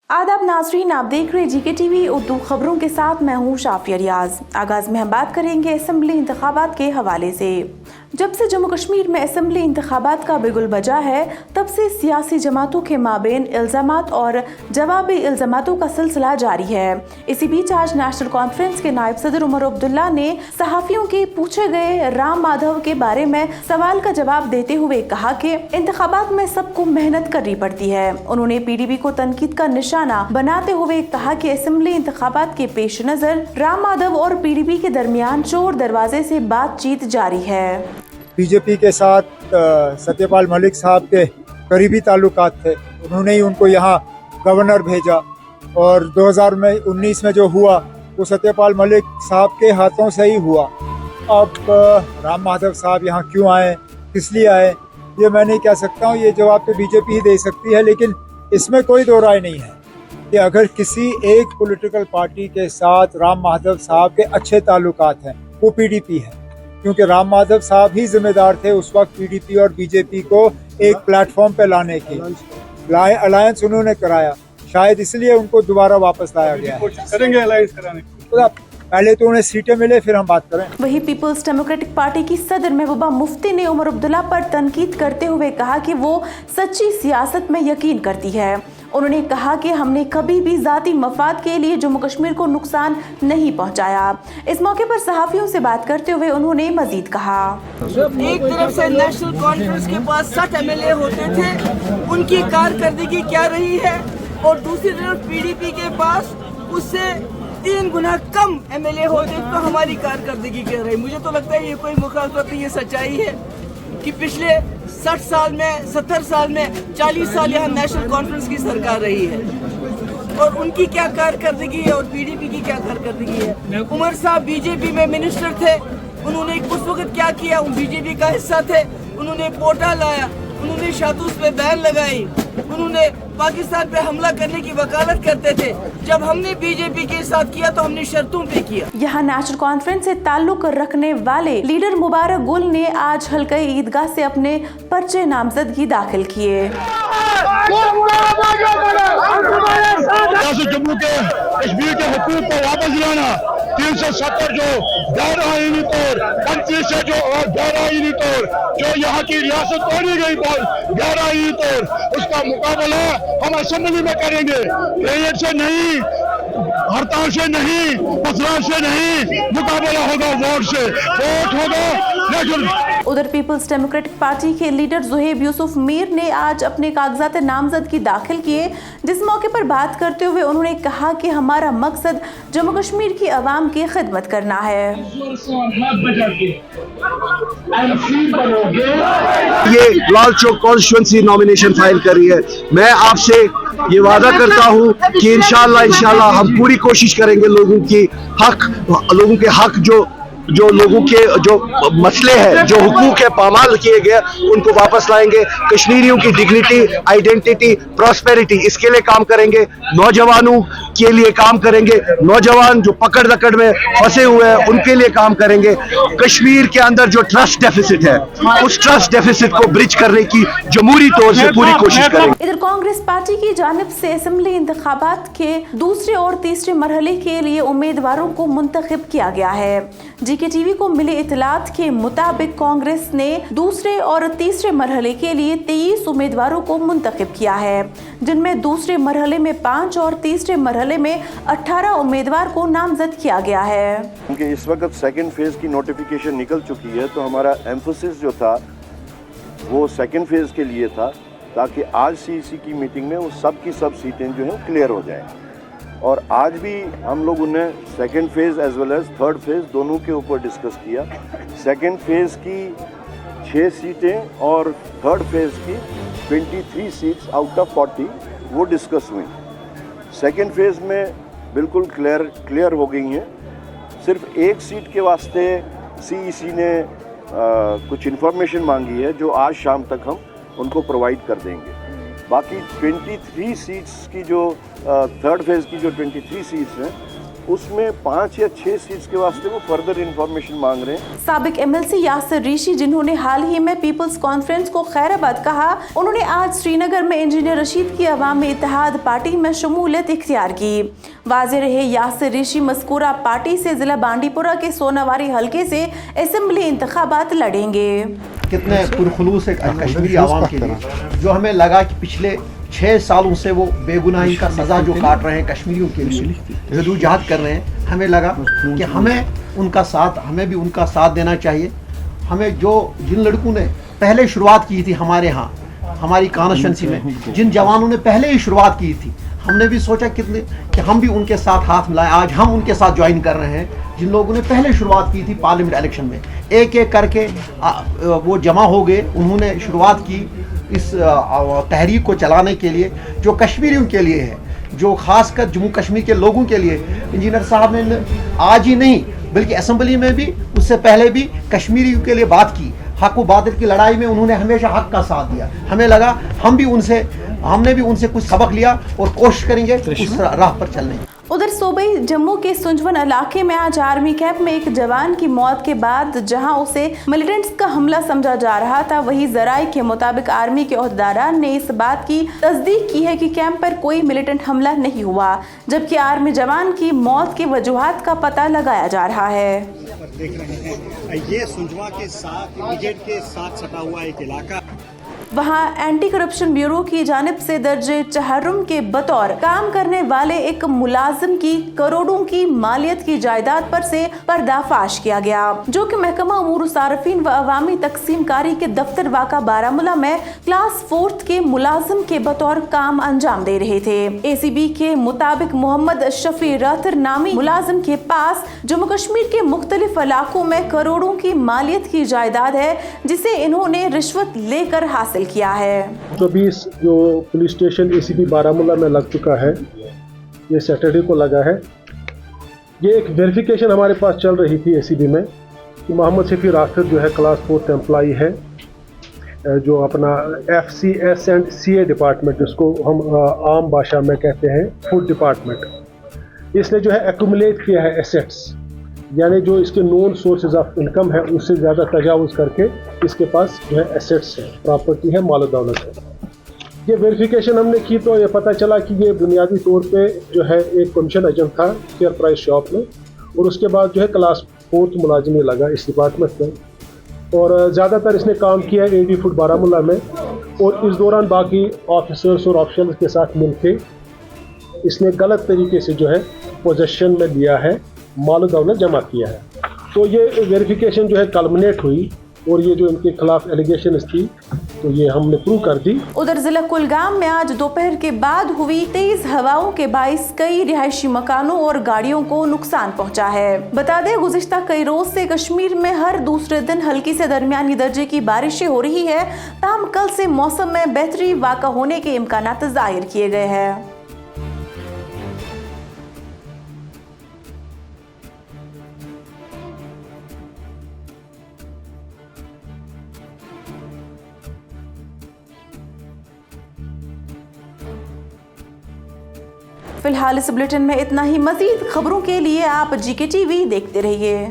आदाब नाज़रीन, आप देख रहे जीके टीवी उर्दू खबरों के साथ मैं हूँ शाफिया रियाज। आगाज में हम बात करेंगे असेंबली इंतखाबात के हवाले से। जब से जम्मू कश्मीर में असेंबली इंतखाबात का बिगुल बजा है, तब से सियासी जमातों के माबेन इल्जामात और जवाबी इल्जामातों का सिलसिला जारी है। इसी बीच आज नेशनल कॉन्फ्रेंस के नायब सदर उमर अब्दुल्ला ने सहाफियों के पूछे गए राम माधव के बारे में सवाल का जवाब देते हुए कहा कि इंतखाबात में सबको मेहनत करनी पड़ती है। उन्होंने PDP को तनकीद का निशाना बनाते हुए कहा कि असेंबली इंतखाबात के पेश नजर राम माधव और PDP के दरमियान चोर दरवाजे से बातचीत जारी है। बीजेपी के साथ सत्यपाल मलिक साहब के करीबी ताल्लुकात थे, उन्होंने ही उनको यहाँ गवर्नर भेजा और 2019 में जो हुआ वो सत्यपाल मलिक साहब के हाथों से ही हुआ। अब राम माधव साहब यहाँ क्यों आए, किस लिए आए, ये मैं नहीं कह सकता हूँ, ये जवाब तो बीजेपी ही दे सकती है। लेकिन इसमें कोई दो राय नहीं है कि अगर किसी एक पॉलिटिकल पार्टी के साथ राम माधव साहब के अच्छे ताल्लुकात हैं वो PDP है, क्योंकि राम माधव साहब ही जिम्मेदार थे उस वक्त PDP और BJP को एक प्लेटफॉर्म पे लाने की। अलायंस उन्होंने कराया, शायद इसलिए उनको दोबारा वापस लाया गया है। करेंगे अलायंस कराने की। पहले तो उन्हें सीटें मिले, फिर हम बात करें। वही पीपल्स डेमोक्रेटिक पार्टी की सदर महबूबा मुफ्ती ने उमर अब्दुल्ला पर तनकीद करते हुए कहा कि वो सच्ची सियासत में यकीन करती है। उन्होंने कहा कि हमने कभी भी जाती मफाद के लिए जम्मू कश्मीर को नुकसान नहीं पहुंचाया। इस मौके पर सहाफियों से बात करते हुए उन्होंने मजीद कहा, एक तरफ से नेशनल कॉन्फ्रेंस के पास 60 MLA होते थे, उनकी कारकर्दगी क्या रही है, और दूसरी तरफ PDP के पास उससे 3 गुना कम MLA होते तो हमारी कारकर्दगी क्या रही। मुझे तो लगता है ये कोई मुखालफत नहीं, ये सच्चाई है कि पिछले 60 साल में 70 साल में 40 साल यहाँ नेशनल कॉन्फ्रेंस की सरकार रही है और उनकी क्या कारकर्दगी है और PDP की क्या कारकर्दगी है। उमर साहब BJP में मिनिस्टर थे, उन्होंने उस वक्त क्या किया, वो BJP का हिस्सा थे, उन्होंने पोटा लाया, उन्होंने शातूस पे बैन लगाई, उन्होंने पाकिस्तान पे हमला करने की वकालत करते थे। जब हमने BJP के साथ किया तो हमने शर्तों पे किया। यहाँ नेशनल कॉन्फ्रेंस से ताल्लुक रखने वाले लीडर मुबारक गुल ने आज हल्का ईदगाह से अपने पर्चे नामजदगी दाखिल किए। जम्मू के कश्मीर के हुकूक को वापस लाना, 370 जो गैर आईनी तौर, 35 से जो गैर आईनी तौर, जो यहाँ की रियासत तोड़ी गई गैर आईनी तौर, उसका मुकाबला हम असेंबली में करेंगे। रेड से नहीं, हड़ताल से नहीं, पथराव से नहीं, मुकाबला होगा वोट से, वोट होगा। उधर पीपल्स डेमोक्रेटिक पार्टी के लीडर ज़ुहैब यूसुफ मीर ने आज अपने कागजात नामजदगी दाखिल किए, जिस मौके पर बात करते हुए उन्होंने कहा कि हमारा मकसद जम्मू कश्मीर की आवाम की खिदमत करना है। ये Lal Chowk constituency nomination file करी है। मैं आपसे ये वादा करता हूँ कि इंशाल्लाह हम पूरी कोशिश करेंगे लोगों के हक जो लोगों के जो मसले हैं, जो हुकूक है पामाल किए गए, उनको वापस लाएंगे। कश्मीरियों की डिग्निटी, आइडेंटिटी, प्रॉस्पेरिटी, इसके लिए काम करेंगे। नौजवानों के लिए काम करेंगे, नौजवान जो पकड़ दकड़ में फंसे हुए हैं उनके लिए काम करेंगे। कश्मीर के अंदर जो ट्रस्ट डेफिसिट है, उस ट्रस्ट डेफिसिट को ब्रिज करने की जमहूरी तौर से पूरी कोशिश करेंगे। इधर कांग्रेस पार्टी की जानिब से असेंबली इंतखाबात के दूसरे और तीसरे मरहले के लिए उम्मीदवारों को मुंतखब किया गया है। जीके टीवी को मिले इतलात के मुताबिक कांग्रेस ने दूसरे और तीसरे मरहले के लिए 23 उम्मीदवारों को मुंतखब किया है, जिनमें दूसरे मरहले में 5 और तीसरे मरहले में 18 उम्मीदवार को नामजद किया गया है। क्योंकि इस वक्त सेकंड फेज की नोटिफिकेशन निकल चुकी है, तो हमारा एम्फोसिस जो था वो सेकंड फेज के लिए था, ताकि आज CEC की मीटिंग में वो सब की सब सीटें जो हैं क्लियर हो जाए। और आज भी हम लोग उन्हें second phase as well as third phase दोनों के ऊपर डिस्कस किया। सेकंड फेज़ की 6 सीटें और थर्ड फेज़ की 23 सीट्स आउट ऑफ 40 वो डिस्कस हुई। सेकंड फेज़ में बिल्कुल क्लियर हो गई हैं। सिर्फ एक सीट के वास्ते CEC ने कुछ इन्फॉर्मेशन मांगी है, जो आज शाम तक हम उनको प्रोवाइड कर देंगे। बाकी 23 सीट्स की जो थर्ड फेज़ की जो 23 सीट्स हैं उसमें 5 या 6 सीट्स के वास्ते वो फर्दर इंफॉर्मेशन मांग रहे हैं। साबिक एमएलसी यासिर ऋषि, जिन्होंने हाल ही में पीपल्स कॉन्फ्रेंस को खैराबाद कहा, उन्होंने आज श्रीनगर में इंजीनियर रशीद की अवामी इत्तेहाद पार्टी में शमूलियत इख्तियार की। वाज़ेह रहे यासिर ऋषि मज़कूरा पार्टी से जिला बांडीपुरा के सोनावारी हलके से असेंबली इंतखाबात लड़ेंगे। कितने पुरखुलूस एक कश्मीरी आवाम के लिए, जो हमें लगा कि पिछले 6 सालों से वो बेगुनाही का सज़ा जो काट रहे हैं कश्मीरियों के लिए, जदोजहद कर रहे हैं, हमें लगा कि हमें भी उनका साथ देना चाहिए। हमें जिन लड़कों ने पहले शुरुआत की थी हमारे यहाँ, हमारी कॉन्स्टिट्यूंसी में, जिन जवानों ने पहले ही शुरुआत की थी, हमने भी सोचा कि हम भी उनके साथ हाथ मिलाएं। आज हम उनके साथ ज्वाइन कर रहे हैं जिन लोगों ने पहले शुरुआत की थी पार्लियामेंट इलेक्शन में। एक एक करके वो जमा हो गए, उन्होंने शुरुआत की इस तहरीक को चलाने के लिए, जो कश्मीरियों के लिए है, जो खासकर जम्मू कश्मीर के लोगों के लिए। इंजीनियर साहब ने आज ही नहीं बल्कि असेंबली में भी, उससे पहले भी कश्मीरियों के लिए बात की। हक व बातिल की लड़ाई में उन्होंने हमेशा हक का साथ दिया। हमें लगा हमने भी उनसे कुछ सबक लिया और कोशिश करेंगे उस राह पर चलने की। उधर सूबाई जम्मू के सुंजवन इलाके में आज आर्मी कैंप में एक जवान की मौत के बाद जहां उसे मिलिटेंट्स का हमला समझा जा रहा था, वहीं जराये के मुताबिक आर्मी के ओहदेदारान ने इस बात की तस्दीक की है कि कैंप पर कोई मिलिटेंट हमला नहीं हुआ, जबकि आर्मी जवान की मौत के वजूहात का पता लगाया जा रहा है। देख रहे हैं ये सुंजवा के साथ ब्रिगेड के साथ सटा हुआ एक इलाका, वहाँ एंटी करप्शन ब्यूरो की जानिब से दर्ज तहर्रुम के बतौर काम करने वाले एक मुलाजिम की करोड़ों की मालियत की जायदाद पर से पर्दाफाश किया गया, जो कि महकमा उमूर सारफीन व अवामी तकसीम कारी के दफ्तर वाक़ा बारामूला में क्लास 4 के मुलाजिम के बतौर काम अंजाम दे रहे थे। ACB के मुताबिक मोहम्मद शफी रातर नामी मुलाजिम के पास जम्मू कश्मीर के मुख्तलिफ इलाकों में करोड़ों की मालियत की जायदाद है, जिसे इन्होंने रिश्वत लेकर हासिल किया है। 24 जो पुलिस स्टेशन ACB बारामूला में लग चुका है, ये सैटरडे को लगा है। ये एक वेरिफिकेशन हमारे पास चल रही थी ACB में कि मोहम्मद शफी रातर जो है क्लास 4 एम्प्लॉई है, जो अपना FCS एंड CA डिपार्टमेंट, जिसको हम आम भाषा में कहते हैं फूड डिपार्टमेंट, इसने जो है एक्यूमुलेट किया है एसेट्स, यानी जो इसके नॉन सोर्सेज ऑफ इनकम है उससे ज़्यादा तजावुज़ करके इसके पास जो है एसेट्स है, प्रॉपर्टी है, माल दौलत है। ये वेरिफिकेशन हमने की तो ये पता चला कि ये बुनियादी तौर पे जो है एक कमीशन एजेंट था फेयर प्राइस शॉप में, और उसके बाद जो है क्लास 4 मुलाजिम लगा इस डिपार्टमेंट में, और ज़्यादातर इसने काम किया है AD फूड बारामूला में, और इस दौरान बाकी ऑफिसर्स और ऑफिशियल्स के साथ मिलके इसने गलत तरीके से जो है पोजेशन में लिया है, माल दौलत जमा किया है। तो ये वेरिफिकेशन जो है कल्मिनेट हुई, और ये जो इनके खिलाफ एलिगेशंस थी तो ये हमने प्रूव कर दी। उधर जिला कुलगाम में आज दोपहर के बाद हुई तेज हवाओं के बाइस कई रिहायशी मकानों और गाड़ियों को नुकसान पहुंचा है। बता दें, गुज़िश्ता कई रोज से कश्मीर में हर दूसरे दिन हल्की से दरमियानी दर्जे की बारिशें हो रही है, ताहम कल से मौसम में बेहतरी वाक़ा होने के इम्कानात जाहिर किए गए हैं। फिलहाल इस बुलेटिन में इतना ही। मज़ीद खबरों के लिए आप GK TV देखते रहिए।